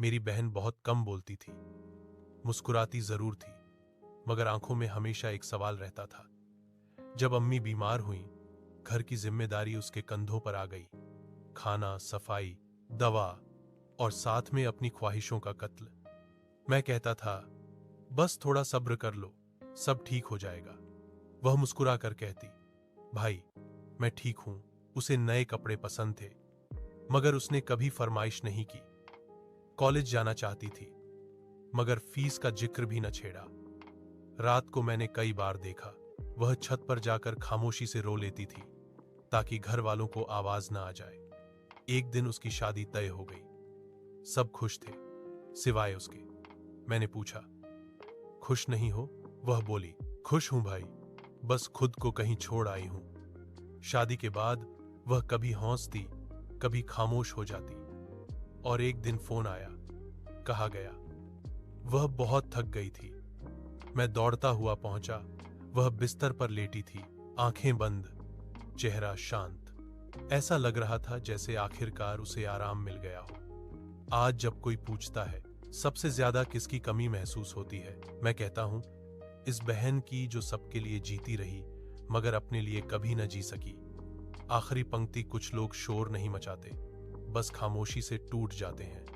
मेरी बहन बहुत कम बोलती थी, मुस्कुराती जरूर थी, मगर आंखों में हमेशा एक सवाल रहता था। जब अम्मी बीमार हुई, घर की जिम्मेदारी उसके कंधों पर आ गई। खाना, सफाई, दवा और साथ में अपनी ख्वाहिशों का कत्ल। मैं कहता था, बस थोड़ा सब्र कर लो, सब ठीक हो जाएगा। वह मुस्कुरा कर कहती, भाई मैं ठीक हूं। उसे नए कपड़े पसंद थे, मगर उसने कभी फरमाइश नहीं की। कॉलेज जाना चाहती थी, मगर फीस का जिक्र भी न छेड़ा। रात को मैंने कई बार देखा, वह छत पर जाकर खामोशी से रो लेती थी, ताकि घर वालों को आवाज न आ जाए। एक दिन उसकी शादी तय हो गई। सब खुश थे, सिवाय उसके। मैंने पूछा, खुश नहीं हो? वह बोली, खुश हूं भाई, बस खुद को कहीं छोड़ आई हूं। शादी के बाद वह कभी हंसती, कभी खामोश हो जाती। और एक दिन फोन आया, कहा गया। वह बहुत थक गई थी। मैं दौड़ता हुआ पहुंचा। वह बिस्तर पर लेटी थी, आंखें बंद, चेहरा शांत। ऐसा लग रहा था जैसे आखिरकार उसे आराम मिल गया हो। आज जब कोई पूछता है, सबसे ज्यादा किसकी कमी महसूस होती है, मैं कहता हूं, इस बहन की जो सबके लिए जीती रही, मगर अपने लिए कभी न जी सकी। आखिरी पंक्ति कुछ लोग शोर नहीं मचाते, बस खामोशी से टूट जाते हैं।